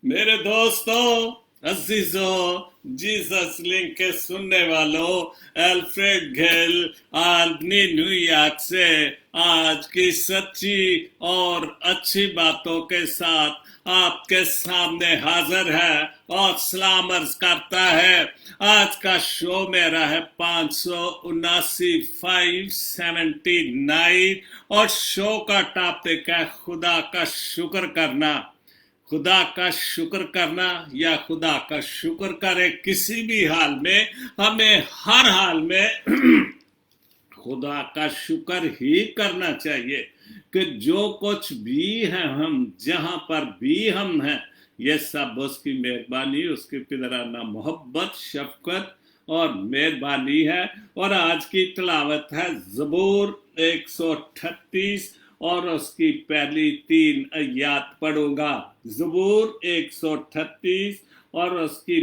मेरे दोस्तों, अजीजों, Jesus link के सुनने वालों, अल्फ्रेड गेल आदमी न्यूयॉर्क से आज की सच्ची और अच्छी बातों के साथ आपके सामने हाजिर है और सलाम अर्ज करता है। आज का शो मेरा है 579 579 और शो का टॉपिक है खुदा का शुक्र करना। खुदा का शुक्र करना या खुदा का शुक्र करे किसी भी हाल में, हमें हर हाल में खुदा का शुक्र ही करना चाहिए कि जो कुछ भी है, हम जहां पर भी हम हैं, ये सब उसकी मेहरबानी, उसकी पिदराना मोहब्बत, शफकत और मेहरबानी है। और आज की तिलावत है ज़बूर 138 और उसकी पहली 3 आयत पढ़ूंगा। ज़बूर 138 और उसकी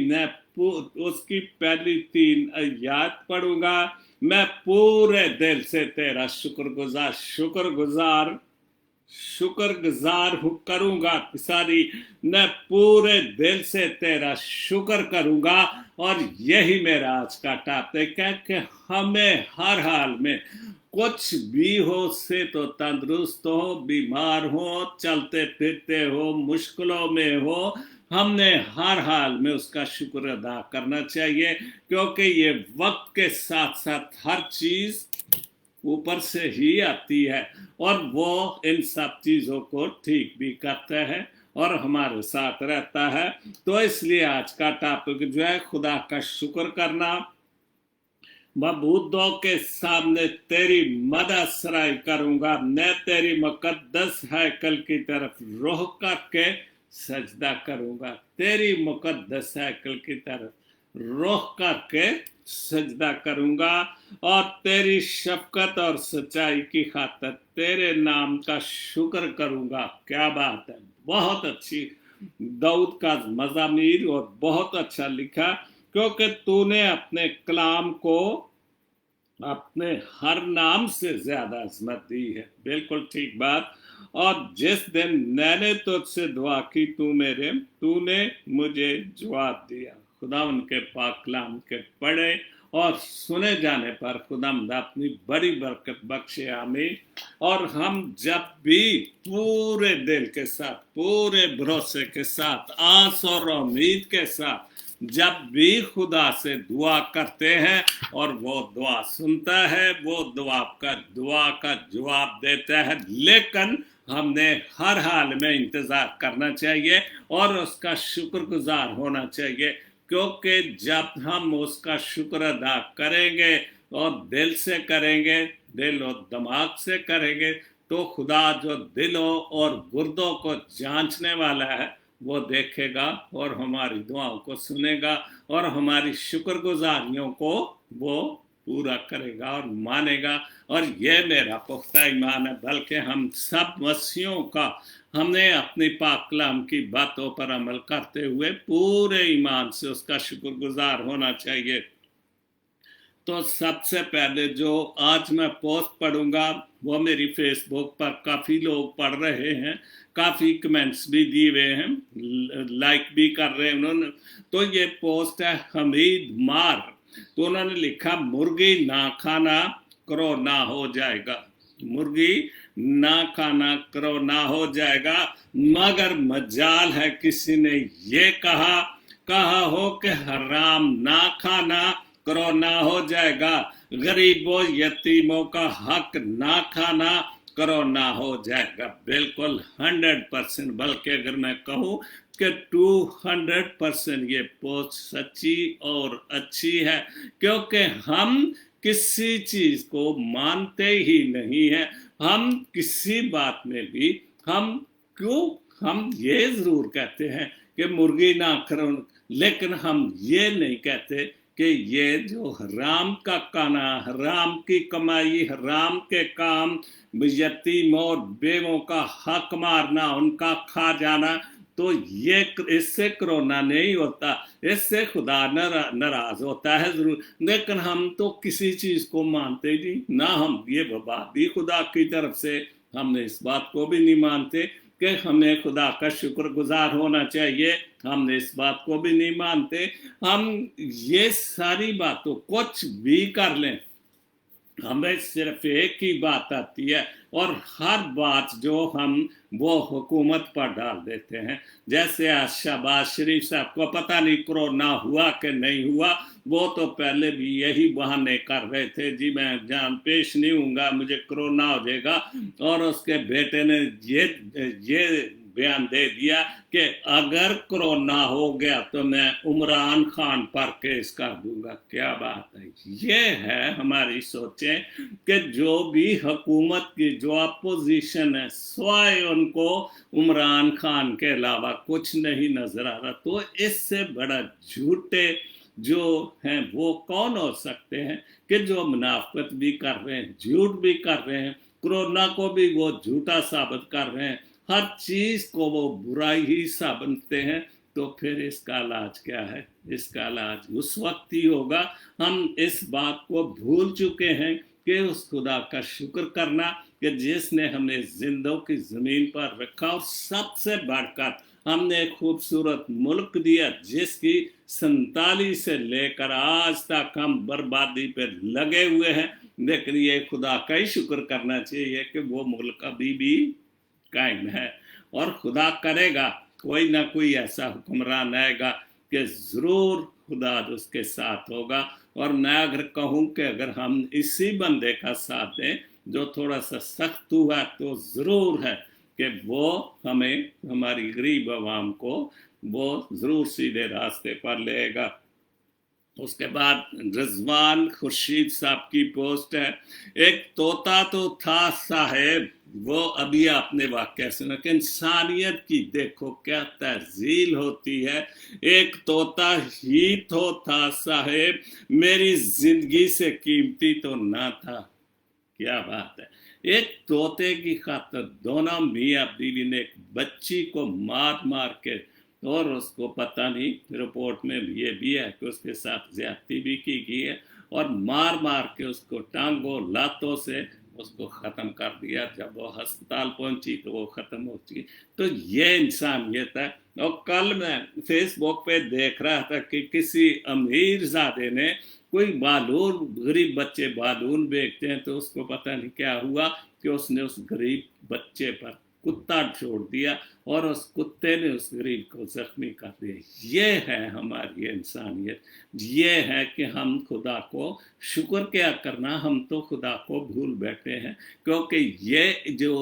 पहली 3 आयत पढ़ूंगा। मैं पूरे दिल से तेरा शुक्रगुजार करूंगा सारी मैं पूरे दिल से तेरा शुक्र करूंगा। और यही मेरा आज का टॉपिक है कि हमें हर हाल में कुछ भी हो से तो तंदुरुस्त हो, बीमार हो, चलते फिरते हो, मुश्किलों में हो, हमने हर हाल में उसका शुक्र अदा करना चाहिए, क्योंकि ये वक्त के साथ साथ हर चीज ऊपर से ही आती है और वो इन सब चीजों को ठीक भी करता है और हमारे साथ रहता है। तो इसलिए आज का टॉपिक जो है खुदा का शुक्र करना। मबूदों के सामने तेरी मदद सराय करूंगा, मैं तेरी मुकद्दस हैकल की तरफ रुख करके सजदा करूंगा, तेरी मुकद्दस हैकल की तरफ रुख करके सजदा करूंगा और तेरी शफकत और सच्चाई की खातिर तेरे नाम का शुक्र करूंगा। क्या बात है, बहुत अच्छी दाऊद का मज़ामीर और बहुत अच्छा लिखा, क्योंकि तूने अपने कलाम को अपने हर नाम से ज्यादा अजमत दी है। बिल्कुल ठीक बात। और जिस दिन मैंने तुझसे दुआ की तूने मुझे जवाब दिया। खुदा उनके पाक कलाम के पढ़े और सुने जाने पर खुदा अपनी बड़ी बरकत बख्शे। आमीन। और हम जब भी पूरे दिल के साथ, पूरे भरोसे के साथ, आस और उम्मीद के साथ जब भी खुदा से दुआ करते हैं और वो दुआ सुनता है, वो दुआ का जवाब देता है, लेकिन हमने हर हाल में इंतजार करना चाहिए और उसका शुक्रगुजार होना चाहिए, क्योंकि जब हम उसका शुक्र अदा करेंगे और दिल से करेंगे, दिल और दिमाग से करेंगे, तो खुदा जो दिलों और गुर्दों को जांचने वाला है वो देखेगा और हमारी दुआओं को सुनेगा और हमारी शुक्रगुजारियों को वो पूरा करेगा और मानेगा। और ये मेरा पुख्ता ईमान है, बल्कि हम सब मसीहों का हमने अपनी पाक कलाम की बातों पर अमल करते हुए पूरे ईमान से उसका शुक्रगुजार होना चाहिए। तो सबसे पहले जो आज मैं पोस्ट पढ़ूंगा वो मेरी फेसबुक पर काफ़ी लोग पढ़ रहे हैं, काफ़ी कमेंट्स भी दिए हुए हैं, लाइक भी कर रहे हैं उन्होंने। तो ये पोस्ट है हमीद मार, तो उन्होंने लिखा मुर्गी ना खाना कोरोना हो जाएगा, मुर्गी ना खाना कोरोना हो जाएगा, मगर मजाल है किसी ने ये कहा हो कि हराम ना खाना कोरोना हो जाएगा, गरीबों यतीमों का हक ना खाना कोरोना हो जाएगा। बिल्कुल 100%, बल्कि अगर मैं कहूँ कि 200% ये पोस्ट सच्ची और अच्छी है, क्योंकि हम किसी चीज को मानते ही नहीं है। हम किसी बात में भी हम ये जरूर कहते हैं कि मुर्गी ना करो, लेकिन हम ये नहीं कहते कि ये जो हराम का खाना, हराम की कमाई, हराम के काम, यतीम और बेवों का हक मारना, उनका खा जाना, तो ये इससे कोरोना नहीं होता, इससे खुदा नाराज होता है जरूर, लेकिन हम तो किसी चीज को मानते नहीं ना। हम ये बात भी खुदा की तरफ से हमने इस बात को भी नहीं मानते कि हमें खुदा का शुक्रगुजार होना चाहिए, हम इस बात को भी नहीं मानते। हम ये सारी बातों कुछ भी कर लें, हमें सिर्फ एक ही बात आती है, और हर बात जो हम वो हुकूमत पर डाल देते हैं। जैसे आज शहबाज शरीफ साहब को पता नहीं कोरोना हुआ कि नहीं हुआ, वो तो पहले भी यही बहाने कर रहे थे, जी मैं जान पेश नहीं हूँगा, मुझे कोरोना हो जाएगा। और उसके बेटे ने ये बयान दे दिया कि अगर कोरोना हो गया तो मैं इमरान खान पर केस कर दूंगा। क्या बात है, ये है हमारी सोचें कि जो भी हुकूमत की जो अपोजिशन है, स्वाय उनको इमरान खान के अलावा कुछ नहीं नजर आ रहा। तो इससे बड़ा झूठे जो हैं वो कौन हो सकते हैं कि जो मुनाफिकत भी कर रहे हैं, झूठ भी कर रहे हैं, कोरोना को भी वो झूठा साबित कर रहे हैं, हर चीज को वो बुराई ही समझते हैं। तो फिर इसका इलाज क्या है? इसका इलाज उस वक्त ही होगा, हम इस बात को भूल चुके हैं कि उस खुदा का शुक्र करना कि जिसने हमें जिंदों की जमीन पर रखा, और सबसे बढ़कर हमने एक खूबसूरत मुल्क दिया जिसकी 47 से लेकर आज तक हम बर्बादी पे लगे हुए हैं। लेकिन ये खुदा का ही शुक्र करना चाहिए कि वो मुल्क अभी भी कायम है, और खुदा करेगा कोई ना कोई ऐसा हुक्मरान आएगा कि जरूर खुदा उसके साथ होगा। और मैं अगर कहूँ कि अगर हम इसी बंदे का साथ दें जो थोड़ा सा सख्त हुआ, तो जरूर है कि वो हमें, हमारी गरीब आवाम को वो जरूर सीधे रास्ते पर लेगा। उसके बाद रिजवान खुर्शीद साहब की पोस्ट है, एक तोता तो था साहेब, वो अभी आपने वाकया सुना कि इंसानियत की देखो क्या तहजील होती है। एक तोता ही तो था साहेब, मेरी जिंदगी से कीमती तो ना था। क्या बात है, एक तोते की खातिर दोनों मियाँ बीवी ने एक बच्ची को मार मार के, और उसको पता नहीं, रिपोर्ट में ये भी है कि उसके साथ ज्यादती भी की गई है, और मार मार के उसको टांगों लातों से उसको ख़त्म कर दिया। जब वो अस्पताल पहुंची तो वो ख़त्म हो चुकी। तो ये इंसानियत है। और कल मैं फेसबुक पे देख रहा था कि किसी अमीर ज़ादे ने, कोई बालून, गरीब बच्चे बालून बेचते हैं, तो उसको पता नहीं क्या हुआ कि उसने उस गरीब बच्चे पर कुत्ता छोड़ दिया, और उस कुत्ते ने उस गरीब को जख्मी कर दिया। ये है हमारी इंसानियत, ये है कि हम खुदा को शुक्र क्या करना, हम तो खुदा को भूल बैठे हैं। क्योंकि ये जो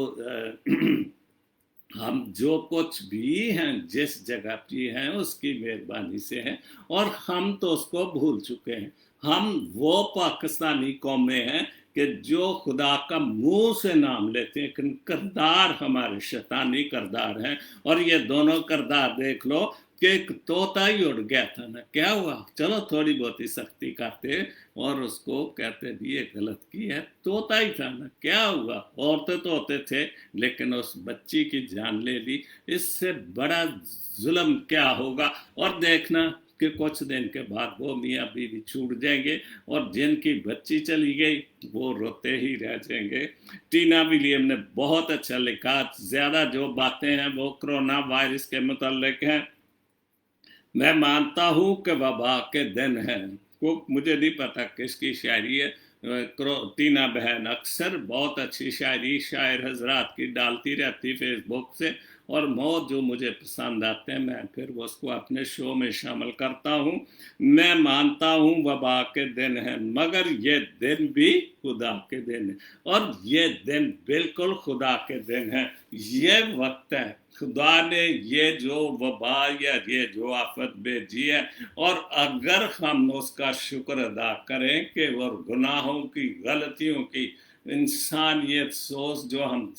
हम जो कुछ भी हैं, जिस जगह पे हैं, उसकी मेहरबानी से है, और हम तो उसको भूल चुके हैं। हम वो पाकिस्तानी कौमें हैं कि जो खुदा का मुंह से नाम लेते हैं, लेकिन करदार हमारे शैतानी करदार हैं। और ये दोनों करदार देख लो कि एक तोता ही उड़ गया था ना, क्या हुआ, चलो थोड़ी बहुत ही सख्ती करते और उसको कहते भी ये गलत की है, तोता ही था ना, क्या हुआ, औरतें तो होते थे, लेकिन उस बच्ची की जान ले ली। इससे बड़ा जुल्म क्या होगा। और देखना कि कुछ दिन के बाद वो मियाँ बीवी छूट जाएंगे, और जिनकी बच्ची चली गई वो रोते ही रह जाएंगे। टीना विलियम ने बहुत अच्छा लिखा, ज्यादा जो बातें हैं वो कोरोना वायरस के मुतालिक हैं। मैं मानता हूँ कि वबा के दिन है, को मुझे नहीं पता किसकी शायरी है। टीना बहन अक्सर बहुत अच्छी शायरी शायर हजरात की डालती रहती फेसबुक से, और मौत जो मुझे पसंद आते हैं मैं फिर उसको अपने शो में शामिल करता हूँ। मैं मानता हूँ वबा के दिन है, मगर ये दिन भी खुदा के दिन है, और ये दिन बिल्कुल खुदा के दिन है। ये वक्त है, खुदा ने ये जो वबा या ये जो आफत भेजी है, और अगर हम उसका शुक्र अदा करें कि वो गुनाहों की, गलतियों की, इंसानियत सोच जो हम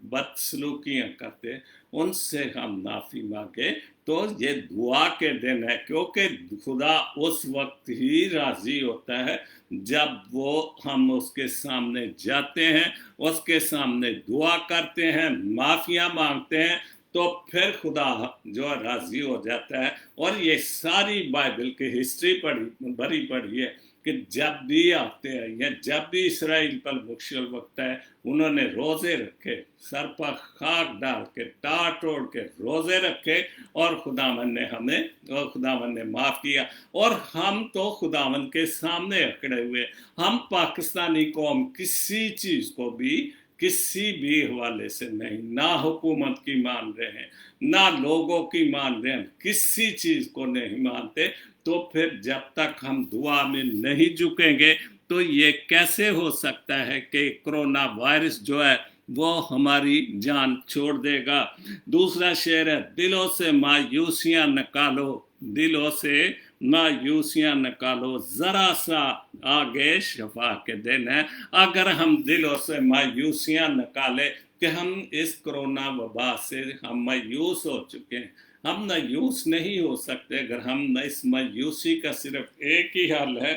बदसलूकियाँ करते उनसे हम माफ़ी मांगे, तो ये दुआ के दिन है। क्योंकि खुदा उस वक्त ही राज़ी होता है जब वो हम उसके सामने जाते हैं, उसके सामने दुआ करते हैं, माफ़ियाँ मांगते हैं, तो फिर खुदा जो राज़ी हो जाता है। और ये सारी बाइबल की हिस्ट्री भरी पड़ी है कि जब भी आते हैं या जब भी इसराइल पर मुश्किल वक्त है, उन्होंने रोजे रखे, सर पर खाक डाल के टाट ओढ़ के रोजे रखे, और खुदावन ने हमें, और खुदावन ने माफ किया। और हम तो खुदावन के सामने अकड़े हुए, हम पाकिस्तानी कौम किसी चीज को भी किसी भी हवाले से नहीं, ना हुकूमत की मान रहे हैं, ना लोगों की मान रहे हैं, किसी चीज को नहीं मानते। तो फिर जब तक हम दुआ में नहीं झुकेंगे तो ये कैसे हो सकता है कि कोरोना वायरस जो है वो हमारी जान छोड़ देगा। दूसरा शेर है, दिलों से मायूसियां निकालो, दिलों से मायूसियां निकालो, जरा सा आगे शफा के दिन है। अगर हम दिलों से मायूसियां निकाले कि हम इस कोरोना वबा से हम मायूस हो चुके हैं, हम मायूस नहीं हो सकते अगर हम इस मायूसी का सिर्फ एक ही हल है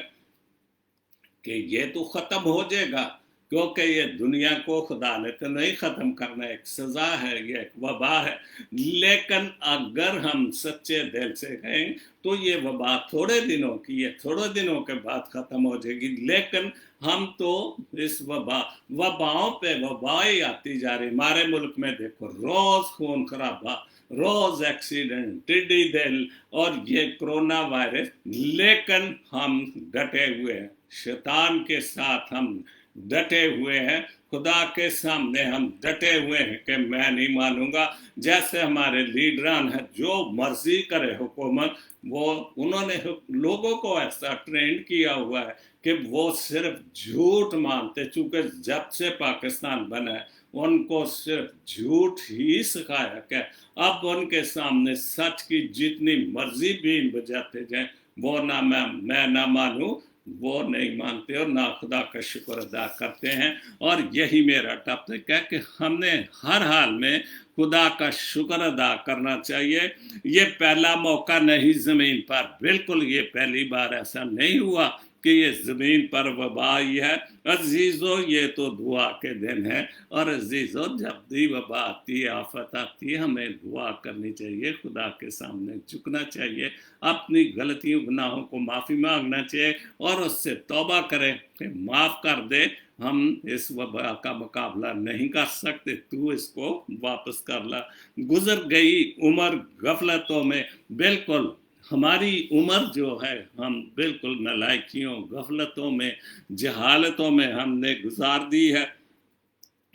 कि ये तो खत्म हो जाएगा, क्योंकि ये दुनिया को खुदा ने तो नहीं खत्म करना, एक सजा है, ये एक वबा है। लेकिन अगर हम सच्चे दिल से कहें तो ये वबा थोड़े दिनों की है, थोड़े दिनों के बाद खत्म हो जाएगी। लेकिन हम तो इस वबाओं पे वबाएं आती जा रही। हमारे मुल्क में देखो, रोज खून खराबा, रोज एक्सीडेंट, टिड्डी दल और ये कोरोना वायरस। लेकिन हम डटे हुए हैं, शैतान के साथ हम डटे हुए हैं, खुदा के सामने हम डटे हुए हैं कि मैं नहीं मानूंगा। जैसे हमारे लीडरान हैं, जो मर्जी करे हुकूमत, वो उन्होंने लोगों को ऐसा ट्रेंड किया हुआ है कि वो सिर्फ झूठ मानते, चूंकि जब से पाकिस्तान बना है उनको सिर्फ झूठ ही सिखाया क्या। अब उनके सामने सच की जितनी मर्जी बीन बजाते जाए, वो ना मैं ना मानूं, वो नहीं मानते और ना खुदा का शुक्र अदा करते हैं। और यही मेरा टॉपिक है कि हमने हर हाल में खुदा का शुक्र अदा करना चाहिए। ये पहला मौका नहीं ज़मीन पर, बिल्कुल ये पहली बार ऐसा नहीं हुआ कि ये ज़मीन पर वबा आई है। अजीज़ों, ये तो दुआ के दिन है, और अजीज़ों जब भी वबा आती है, आफत आती है, हमें दुआ करनी चाहिए, खुदा के सामने झुकना चाहिए, अपनी गलतियों गुनाहों को माफ़ी मांगना चाहिए और उससे तौबा करें कि माफ़ कर दे, हम इस वबा का मुकाबला नहीं कर सकते, तू इसको वापस कर ला। गुजर गई उम्र गफलतों में, बिल्कुल हमारी उम्र जो है हम बिल्कुल नालायकियों, गफलतों में, जहालतों में हमने गुजार दी है।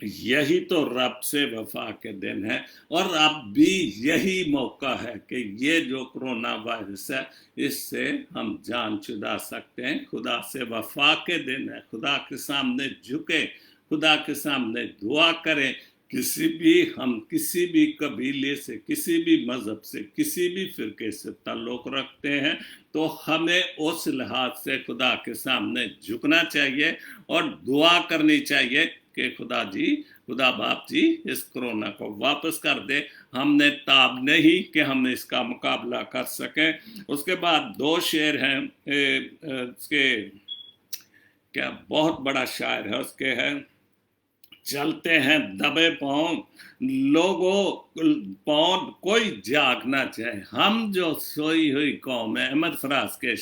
यही तो रब से वफा के दिन है, और अब भी यही मौका है कि ये जो कोरोना वायरस है इससे हम जान छुड़ा सकते हैं। खुदा से वफा के दिन है, खुदा के सामने झुके, खुदा के सामने दुआ करें। हम किसी भी कबीले से, किसी भी मजहब से, किसी भी फिरके से ताल्लुक़ रखते हैं तो हमें उस लिहाज से खुदा के सामने झुकना चाहिए और दुआ करनी चाहिए कि खुदा बाप जी इस कोरोना को वापस कर दे। हमने ताब नहीं कि हम इसका मुकाबला कर सकें। उसके बाद दो शेर हैं, उसके क्या बहुत बड़ा शायर है, उसके हैं, चलते हैं दबे पाँव, लोगों पाँव कोई जाग ना चाहे, हम जो सोई हुई कौम है। अहमद फराज के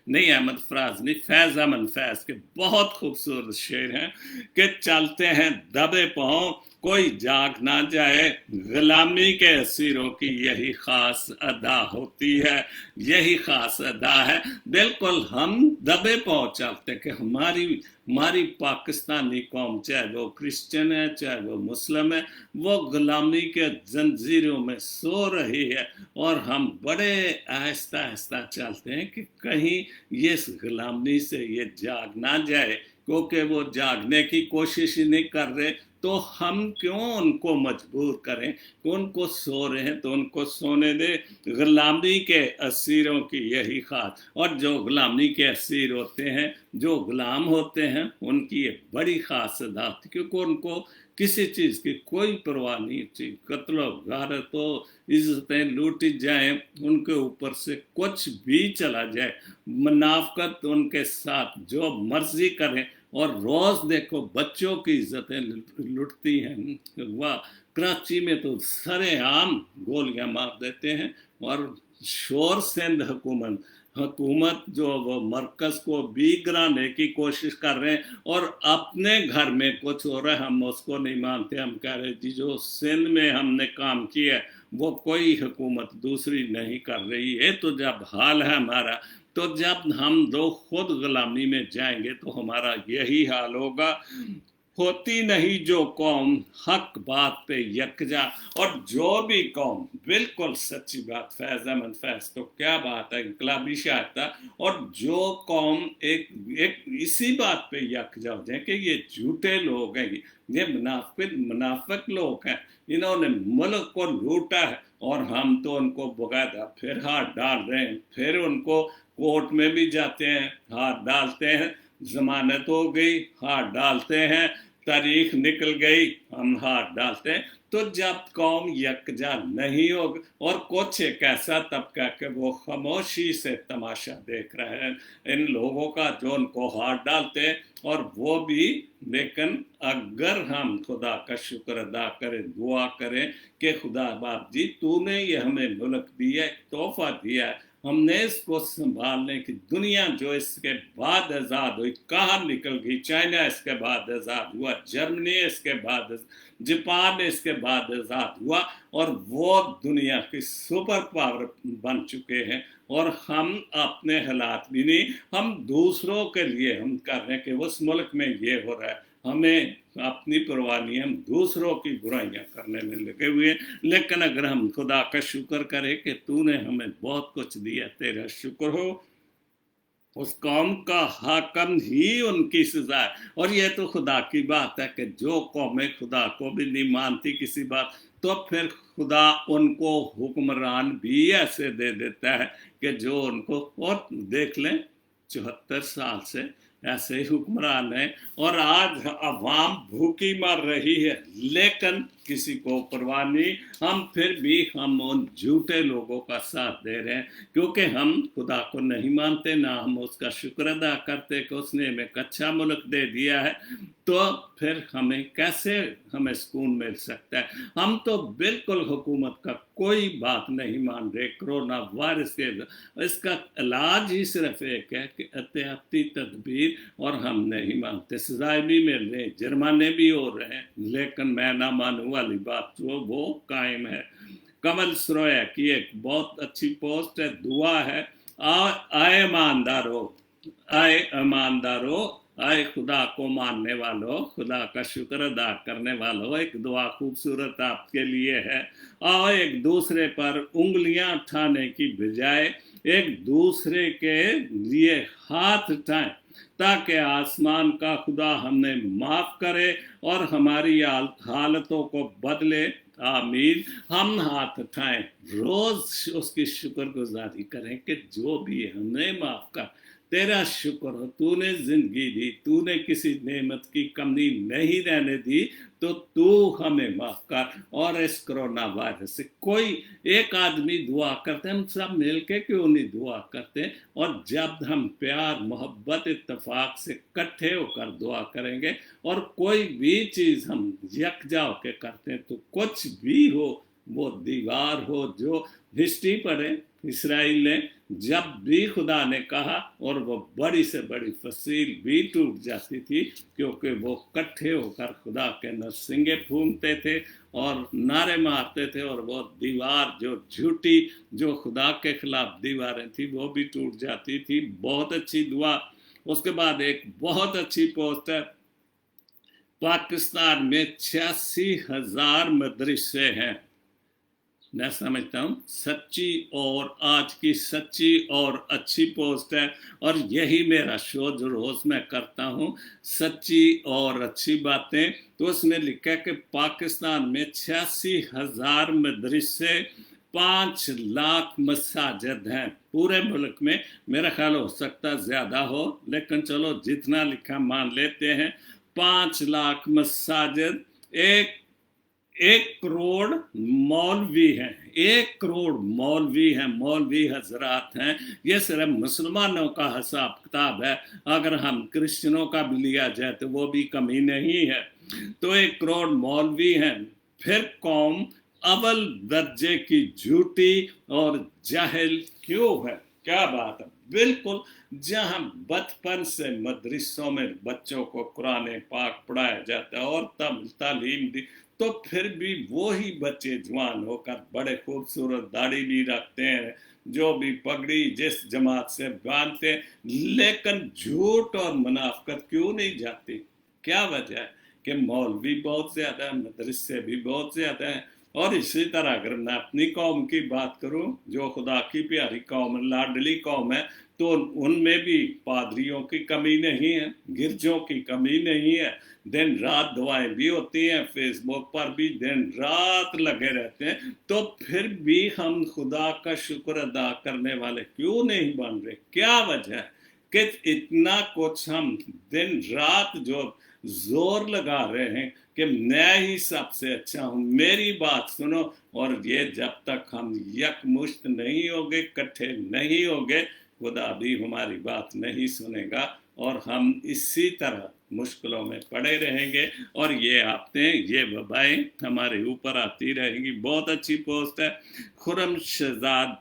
नहीं, अहमद फराज नहीं, फैज़ अमन फैज़ के बहुत खूबसूरत शेर हैं कि चलते हैं दबे पाँव, कोई जाग ना जाए, गुलामी के असीरों की यही खास अदा होती है, यही खास अदा है। बिल्कुल हम दबे पाँव चलते कि हमारी पाकिस्तानी कौम, चाहे वो क्रिश्चियन है चाहे वो मुस्लिम है, वो गुलामी के जंजीरों में सो रही है, और हम बड़े आहिस्ता आहिस्ता चलते हैं कि कहीं ये इस गुलामी से ये जाग ना जाए, क्योंकि वो जागने की कोशिश ही नहीं कर रहे। तो हम क्यों उनको मजबूर करें कि उनको सो रहे हैं तो उनको सोने दे। गुलामी के असीरों की यही खास, और जो गुलामी के असीर होते हैं, जो गुलाम होते हैं, उनकी ये बड़ी खास अदा, क्योंकि उनको किसी चीज़ की कोई परवाह नहीं थी। कत्ल गारत हो, इज्जतें लूटी जाएं, उनके ऊपर से कुछ भी चला जाए, मुनाफकत उनके साथ जो मर्जी करें, और रोज़ देखो बच्चों की इज्जतें लुटती हैं। वाह, कराची में तो सरेआम गोलियां मार देते हैं, और शोर सिंध हुकूमत हुकूमत जो वो मरकज को भी गिराने की कोशिश कर रहे हैं, और अपने घर में कुछ हो रहा है हम उसको नहीं मानते। हम कह रहे जी जो सिंध में हमने काम किया है वो कोई हुकूमत दूसरी नहीं कर रही है। तो जब हाल है हमारा, तो जब हम लोग खुद गुलामी में जाएंगे तो हमारा यही हाल होगा। होती नहीं जो कौम हक बात पे यकजा, और जो भी कौम, बिल्कुल सच्ची बात, फैज अहमद फैज तो क्या बात है, इनकलाबी शायर था। और जो कौम एक एक इसी बात पे यकजा हो जाए कि ये झूठे लोग हैं, ये मुनाफिक लोग हैं, इन्होंने मुल्क को लूटा है, और हम तो उनको बकायदा फिर हाथ डाल रहे हैं, फिर उनको कोर्ट में भी जाते हैं, हाथ डालते हैं, जमानत हो गई हाथ डालते हैं, तारीख निकल गई हम हाथ डालते हैं। तो जब कौम यकजा नहीं होगी, और कुछ एक ऐसा तबका कि वो खामोशी से तमाशा देख रहे हैं इन लोगों का जो उनको हाथ डालते हैं, और वो भी, लेकिन अगर हम खुदा का शुक्र अदा करें, दुआ करें कि खुदा बाप जी तूने ये हमें मुल्क दिया, तोहफा दिया है, हमने इसको संभालने की, दुनिया जो इसके बाद आज़ाद हुई कहाँ निकल गई, चाइना इसके बाद आज़ाद हुआ, जर्मनी इसके बाद, जापान इसके बाद आज़ाद हुआ, और वो दुनिया की सुपर पावर बन चुके हैं। और हम अपने हालात भी नहीं, हम दूसरों के लिए हम कर रहे हैं कि उस मुल्क में ये हो रहा है, हमें अपनी परवाह नहीं, हम दूसरों की बुराइयां करने में लगे हुए हैं। लेकिन अगर हम खुदा का शुक्र करें कि तूने हमें बहुत कुछ दिया, तेरा शुक्र हो, उस कौम का हाकम ही उनकी सजा है। और ये तो खुदा की बात है कि जो कौमें खुदा को भी नहीं मानती किसी बात, तो फिर खुदा उनको हुक्मरान भी ऐसे दे देता है कि जो उनको, और देख लें 74 साल से ऐसे ही हुक्मरान है, और आज अवाम भूखी मर रही है, लेकिन किसी को परवाह नहीं। हम फिर भी हम उन झूठे लोगों का साथ दे रहे हैं, क्योंकि हम खुदा को नहीं मानते, ना हम उसका शुक्र अदा करते कि उसने हमें एक अच्छा मुल्क दे दिया है। तो फिर हमें कैसे हमें सुकून मिल सकता है? हम तो बिल्कुल हुकूमत का कोई बात नहीं मान रहे। कोरोना वायरस के इसका इलाज ही सिर्फ एक है कि एहतियाती तदबीर, और हम नहीं मानते। सजाएं भी मिल रही, जुर्माने भी हो रहे हैं, लेकिन मैं ना मानू वाली बात जो वो कायम है। कमल सरोया की एक बहुत अच्छी पोस्ट है, दुआ है, आए ईमानदारो, आए ईमानदारो, आए खुदा को मानने वालों, खुदा का शुक्र अदा करने वालों, एक दुआ खूबसूरत आपके लिए है। आओ एक दूसरे पर उंगलियां उठाने की बजाय एक दूसरे के लिए हाथ उठाएं, ताकि आसमान का खुदा हमें माफ करे और हमारी हालतों को बदले। आमीन। हम हाथ उठाएं, रोज उसकी शुक्रगुजारी करें कि जो भी हमें माफ कर, तेरा शुक्र हो, तूने जिंदगी दी, तूने किसी नेमत की कमी नहीं रहने दी, तो तू हमें माफ कर। और इस कोरोना वायरस से कोई एक आदमी दुआ करते, हम सब मिलके क्यों नहीं दुआ करते? और जब हम प्यार मोहब्बत इत्तेफाक से इकट्ठे होकर दुआ करेंगे, और कोई भी चीज हम यकजा होकर करते हैं, तो कुछ भी हो, वो दीवार हो, जो हिस्ट्री पढ़े, इसराइल ने जब भी खुदा ने कहा, और वो बड़ी से बड़ी फसील भी टूट जाती थी, क्योंकि वो इकट्ठे होकर खुदा के नरसिंगे फूंकते थे और नारे मारते थे, और वो दीवार जो झूठी, जो खुदा के खिलाफ दीवारें थी, वो भी टूट जाती थी। बहुत अच्छी दुआ। उसके बाद एक बहुत अच्छी पोस्ट है, पाकिस्तान में 86,000 मदरसे हैं। मैं समझता हूँ सच्ची, और आज की सच्ची और अच्छी पोस्ट है, और यही मेरा शो जो रोज मैं करता हूँ, सच्ची और अच्छी बातें। तो उसमें लिखा है कि पाकिस्तान में 86,000 मदरसे, 5 लाख मसाजिद हैं पूरे मुल्क में। मेरा ख्याल हो सकता ज्यादा हो, लेकिन चलो जितना लिखा मान लेते हैं। 5 लाख मसाजिद, 1 करोड़ मौलवी हैं, 1 करोड़ मौलवी हैं, मौलवी हजरात हैं। ये सिर्फ मुसलमानों का हिसाब किताब है, अगर हम क्रिश्चियनों का भी लिया जाए तो वो भी कमी नहीं है। तो 1 करोड़ मौलवी हैं। फिर कौम अव्वल दर्जे की झूठी और जाहिल क्यों है? क्या बात है, बिल्कुल। जहाँ बचपन से मदरसों में बच्चों को कुरान पाक पढ़ाया जाता है और तब तालीम दी, तो फिर भी वही बच्चे जवान होकर बड़े खूबसूरत दाढ़ी भी रखते हैं, जो भी पगड़ी जिस जमात से बांधते हैं, लेकिन झूठ और मुनाफिकत क्यों नहीं जाती? क्या वजह है? कि मौलवी बहुत ज्यादा है, मदरसे भी बहुत ज्यादा है। और इसी तरह अगर मैं अपनी कौम की बात करूं, जो खुदा की प्यारी कौम, लाडली कौम है, तो उनमें भी पादरियों की कमी नहीं है, गिरजों की कमी नहीं है, दिन रात दुआएं भी होती हैं, फेसबुक पर भी दिन रात लगे रहते हैं। तो फिर भी हम खुदा का शुक्र अदा करने वाले क्यों नहीं बन रहे? क्या वजह है कि इतना कुछ हम दिन रात जो जोर लगा रहे हैं कि मैं ही सबसे अच्छा हूं, मेरी बात सुनो, और ये जब तक हम यकमुश्त नहीं होंगे, इकट्ठे नहीं होंगे, खुदा भी हमारी बात नहीं सुनेगा और हम इसी तरह मुश्किलों में पड़े रहेंगे और ये आफतें, ये वबाएं हमारे ऊपर आती रहेंगी। बहुत अच्छी पोस्ट है खुरम शहजाद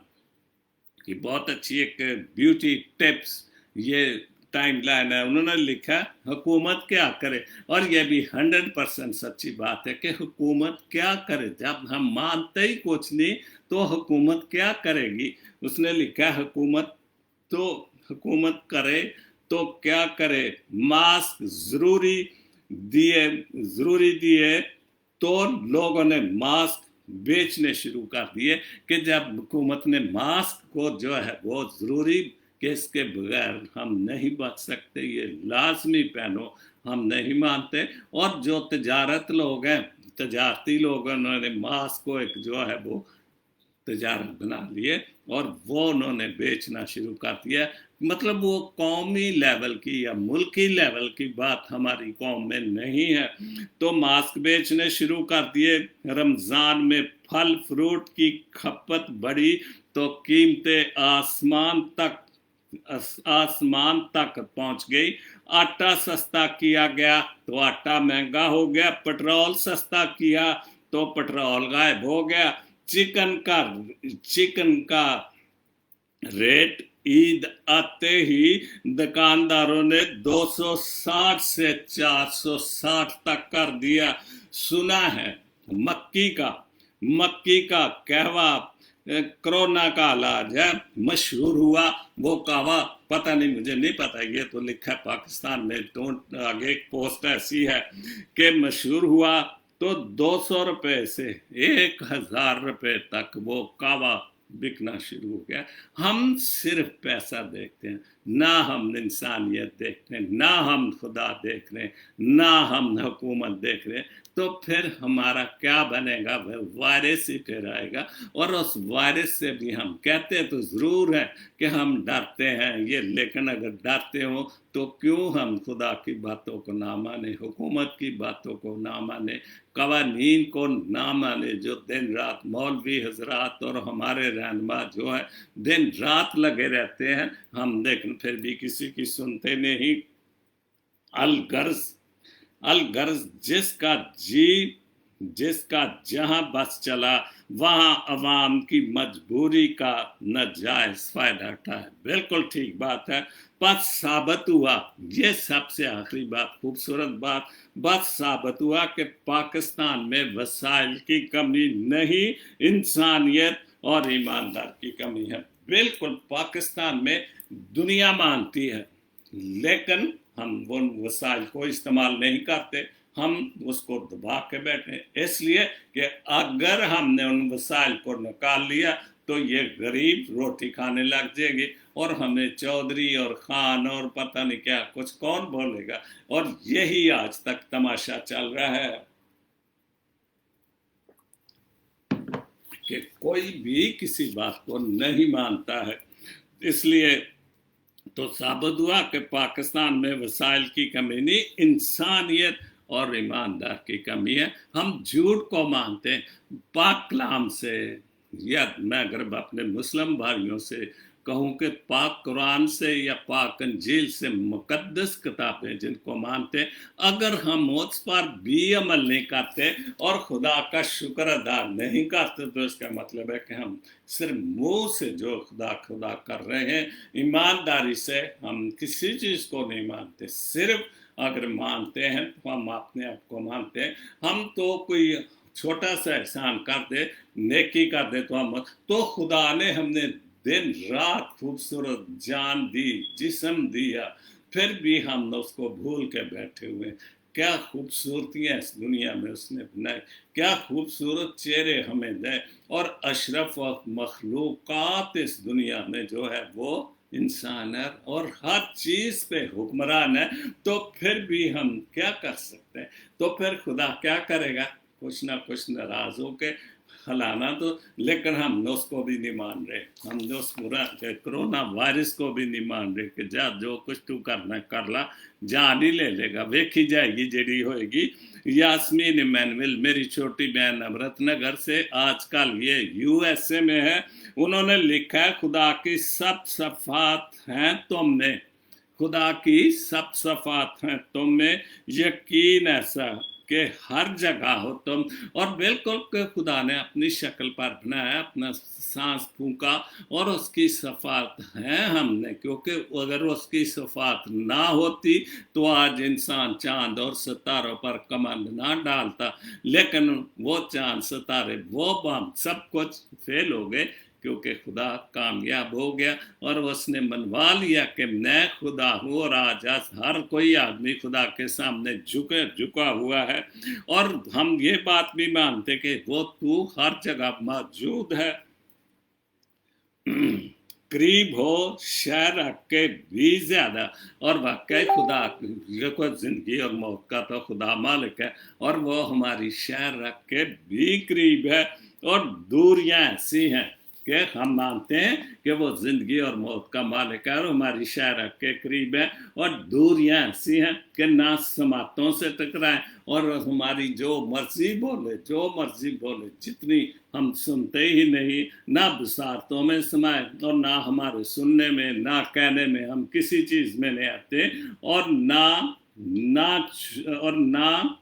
की, बहुत अच्छी एक ब्यूटी टिप्स ये टाइम लाइन है। उन्होंने लिखा हुकूमत क्या करे, और यह भी 100% सच्ची बात है कि हुकूमत क्या करे, जब हम मानते ही कुछ नहीं तो हुकूमत क्या करेगी। उसने लिखा हुकूमत करे तो क्या करे, मास्क जरूरी दिए तो लोगों ने मास्क बेचने शुरू कर दिए कि जब हुकूमत ने मास्क को जो है वो जरूरी कि इसके बगैर हम नहीं बच सकते, ये लाजमी पहनो, हम नहीं मानते। और जो तजारत लोग हैं, तजारती लोग, उन्होंने मास्क को एक जो है वो तजारत बना लिए और वो उन्होंने बेचना शुरू कर दिया। मतलब वो कौमी लेवल की या मुल्की लेवल की बात हमारी कौम में नहीं है। तो मास्क बेचने शुरू कर दिए। रमज़ान में फल फ्रूट की खपत बढ़ी तो कीमतें आसमान तक पहुंच गई। आटा सस्ता किया गया तो आटा महंगा हो गया, पेट्रोल सस्ता किया तो पेट्रोल गायब हो गया। चिकन का रेट ईद आते ही दुकानदारों ने 260 से 460 तक कर दिया। सुना है मक्की का कहवा कोरोना का इलाज है, मशहूर हुआ वो कहवा, पता नहीं, मुझे नहीं पता, ये तो लिखा है पाकिस्तान में, तो आगे एक पोस्ट ऐसी है कि मशहूर हुआ तो 200 रुपए से 1000 रुपए तक वो कहवा बिकना शुरू हो गया। हम सिर्फ पैसा देखते हैं, ना हम इंसानियत देखते हैं, ना हम खुदा देख रहे हैं, ना हम हुकूमत देख रहे हैं। तो फिर हमारा क्या बनेगा? वह वायरस ही फिर आएगा। और उस वायरस से भी हम कहते तो ज़रूर है कि हम डरते हैं ये, लेकिन अगर डरते हो तो क्यों हम खुदा की बातों को ना माने, हुकूमत की बातों को ना माने, कवानीन को ना माने, जो दिन रात मौलवी हजरात और हमारे रहनुमा जो है दिन रात लगे रहते हैं, हम लेकिन फिर भी किसी की सुनते नहीं। अलगर्ज जिसका जहां बस चला वहां अवाम की मजबूरी का नाजायज फायदा उठाए। बिल्कुल ठीक बात है। बस साबित हुआ, ये सबसे आखिरी बात, खूबसूरत बात, बस साबित हुआ कि पाकिस्तान में वसाइल की कमी नहीं, इंसानियत और ईमानदार की कमी है। बिल्कुल पाकिस्तान में दुनिया मानती है, लेकिन हम वो वसाइल को इस्तेमाल नहीं करते, हम उसको दबा के बैठे, इसलिए कि अगर हमने उन वसाइल को निकाल लिया तो ये गरीब रोटी खाने लग जाएंगे और हमें चौधरी और खान और पता नहीं क्या कुछ कौन बोलेगा। और यही आज तक तमाशा चल रहा है कि कोई भी किसी बात को नहीं मानता है। इसलिए तो साबित हुआ कि पाकिस्तान में वसाइल की कमी नहीं, इंसानियत और ईमानदार की कमी है। हम झूठ को मानते हैं। पाक कलाम से, या मैं अगर अपने मुस्लिम भाइयों से कहूँ कि पाक कुरान से या पाक अंजील से मुकद्दस किताबें जिनको मानते, अगर हम उस पर भी अमल नहीं करते और खुदा का शुक्र अदा नहीं करते, तो इसका मतलब है कि हम सिर्फ मुंह से जो खुदा खुदा कर रहे हैं, ईमानदारी से हम किसी चीज़ को नहीं मानते। सिर्फ अगर मानते हैं तो हम अपने आप को मानते हैं। हम तो कोई छोटा सा एहसान कर दे, नेकी कर दे, तो खुदा ने हमने दिन रात खूबसूरत जान दी, जिस्म दिया, फिर भी हम उसको भूल के बैठे हुए। क्या खूबसूरतियाँ इस दुनिया में उसने बनाई, क्या खूबसूरत चेहरे हमें दे, और अशरफ मखलूक़ात इस दुनिया में जो है वो इंसान है और हर चीज़ पे हुक्मरान है। तो फिर भी हम क्या कर सकते हैं? तो फिर खुदा क्या करेगा? कुछ ना कुछ नाराज होके हलाना तो, लेकिन हम उसको भी नहीं मान रहे। हम जो पूरा कोरोना वायरस को भी नहीं मान रहे कि जा जो कुछ तू करना कर ला, जान ही ले लेगा, वेखी जाएगी जेडी होएगी। यास्मीन इमैनुअल, मेरी छोटी बहन अमृतनगर से, आजकल ये यूएसए में है, उन्होंने लिखा है खुदा की सब सफ़ात हैं तुम में, खुदा की सब सफ़ात हैं तुम में, यकीन ऐसा कि हर जगह हो तुम। और बिल्कुल कि खुदा ने अपनी शक्ल पर बनाया, अपना सांस फूंका, और उसकी सफ़ात है हमने, क्योंकि अगर उसकी सफ़ात ना होती तो आज इंसान चांद और सितारों पर कमंड ना डालता। लेकिन वो चांद सितारे वो बम सब कुछ फेल हो गए, क्योंकि खुदा कामयाब हो गया और उसने मनवा लिया कि मैं खुदा हूँ। और आज हर कोई आदमी खुदा के सामने झुका हुआ है, और हम ये बात भी मानते कि वो तू हर जगह मौजूद है। करीब हो शहर के भी ज्यादा, और वाकई खुदा को जिंदगी और मौत का तो खुदा मालिक है, और वो हमारी शहर रख के भी करीब है। और दूरियां ऐसी हैं कि हम मानते हैं कि वो जिंदगी और मौत का मालिक है और हमारी शहर के करीब है, और दूरियां ऐसी हैं कि ना समातों से टकराएं, और हमारी जो मर्जी बोले जितनी हम सुनते ही नहीं, ना बसारतों में समाए, और ना हमारे सुनने में, ना कहने में हम किसी चीज़ में नहीं आते, और ना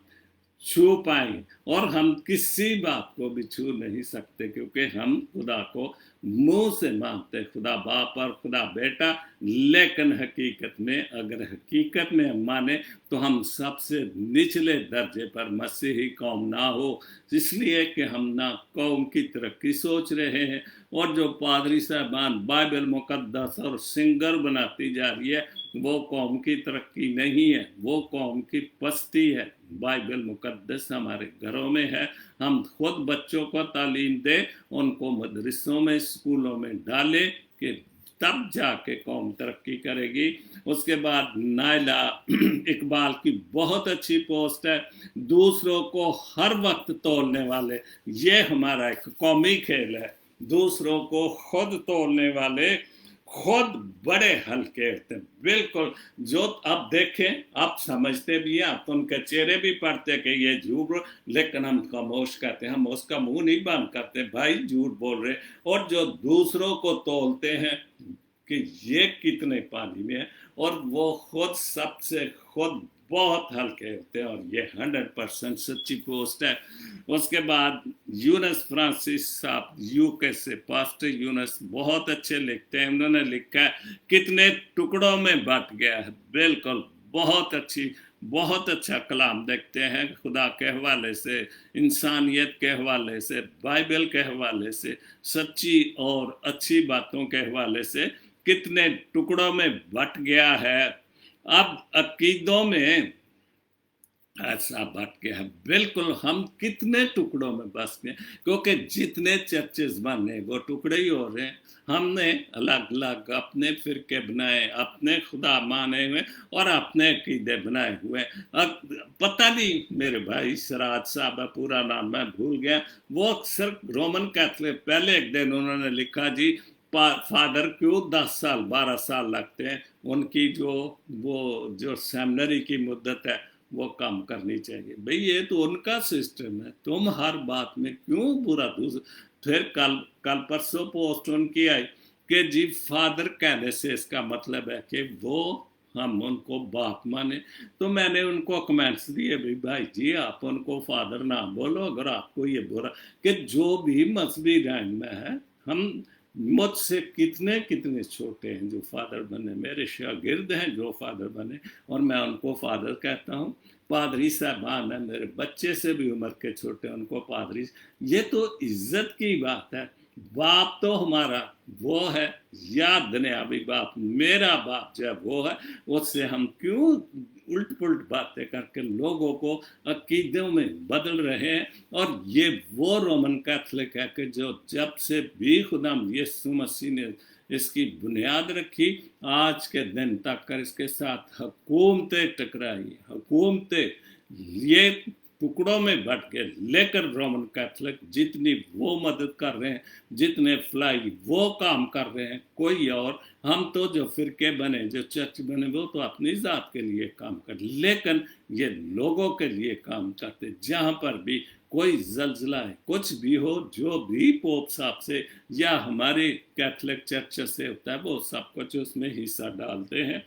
छू पाए, और हम किसी बात को भी छू नहीं सकते, क्योंकि हम खुदा को मुंह से मानते, खुदा बाप और खुदा बेटा। लेकिन हकीकत में, अगर हकीकत में हम माने, तो हम सबसे निचले दर्जे पर मसीही कौम ना हो, इसलिए कि हम ना कौम की तरक्की सोच रहे हैं, और जो पादरी साहबान बाइबल मुकद्दस और सिंगर बनाती जा रही है, वो कौम की तरक्की नहीं है, वो कौम की पस्ती है। बाइबल मुकद्दस हमारे घरों में है, हम खुद बच्चों को तालीम दें, उनको मदरसों में, स्कूलों में डालें, कि तब जाके कौम तरक्की करेगी। उसके बाद नायला इकबाल की बहुत अच्छी पोस्ट है, दूसरों को हर वक्त तोलने वाले, ये हमारा एक कौमी खेल है। दूसरों को खुद तोलने वाले खुद बड़े हल्के होते हैं, बिल्कुल। जो अब देखें, आप समझते भी हैं, आप उनके चेहरे भी पढ़ते कि ये झूठ, लेकिन हम खामोश करते हैं, हम उसका मुंह नहीं बंद करते, भाई झूठ बोल रहे। और जो दूसरों को तोलते हैं कि ये कितने पानी में है, और वो खुद सबसे खुद बहुत हल्के होते हैं, और ये 100% सच्ची पोस्ट है। उसके बाद यूनस फ्रांसिस साहब यूके से, पास्टर यूनस बहुत अच्छे लिखते हैं, उन्होंने लिखा है कितने टुकड़ों में बट गया है। बिल्कुल बहुत अच्छा कलाम देखते हैं, खुदा के हवाले से, इंसानियत के हवाले से, बाइबल के हवाले से, सच्ची और अच्छी बातों के हवाले से कितने टुकड़ों में बट गया है। अब अकीदों में ऐसा बट गया है, बिल्कुल हम कितने टुकड़ों में बस गए, क्योंकि जितने चर्चेस बने वो टुकड़े ही हो रहे हैं। हमने अलग अलग अपने फिरके बनाए, अपने खुदा माने हुए और अपने अकीदे बनाए हुए। अब पता नहीं, मेरे भाई सिराज साहब है पूरा नाम, मैं भूल गया, वो अक्सर रोमन कैथलिक, पहले एक दिन उन्होंने लिखा जी फादर क्यों 10 साल 12 साल लगते हैं, उनकी जो सेमिनरी की मुद्दत है वो कम करनी चाहिए। भाई ये तो उनका सिस्टम है, तुम हर बात में क्यों बुरा। फिर कल परसों पोस्ट उनकी आई کہ جی فادر کہنے سے اس کا مطلب ہے کہ وہ ہم ان کو باپ مانے. تو میں نے ان کو کمنٹس دیے بھائی جی آپ ان کو فادر نہ بولو اگر آپ کو یہ برا کہ جو بھی مذہبی رہنما ہے ہم مجھ سے کتنے کتنے چھوٹے ہیں جو فادر بنے, میرے شاگرد ہیں جو فادر بنے اور میں ان کو فادر کہتا ہوں. پادری صاحبان ہیں میرے بچے سے بھی عمر کے چھوٹے ان کو پادری. یہ تو عزت کی بات ہے. باپ تو ہمارا وہ ہے یا دنیاوی باپ, میرا باپ جو ہے وہ ہے. اس سے ہم کیوں الٹ پلٹ باتیں کر کے لوگوں کو عقیدوں میں بدل رہے ہیں. اور یہ وہ رومن کیتھولک ہے کہ جو جب سے بھی خدا یسوع مسیح نے اس کی بنیاد رکھی آج کے دن تک کر اس کے ساتھ حکومتیں ٹکرائی, حکومتیں یہ ٹکڑوں میں بٹ گئے. لیکن رومن کیتھولک جتنی وہ مدد کر رہے ہیں, جتنے فلائی وہ کام کر رہے ہیں, کوئی اور ہم تو جو فرقے بنے جو چرچ بنے وہ تو اپنی ذات کے لیے کام کر, لیکن یہ لوگوں کے لیے کام کرتے. جہاں پر بھی کوئی زلزلہ ہے کچھ بھی ہو جو بھی پوپ صاحب سے یا ہمارے کیتھولک چرچ سے ہوتا ہے وہ سب کچھ اس میں حصہ ڈالتے ہیں.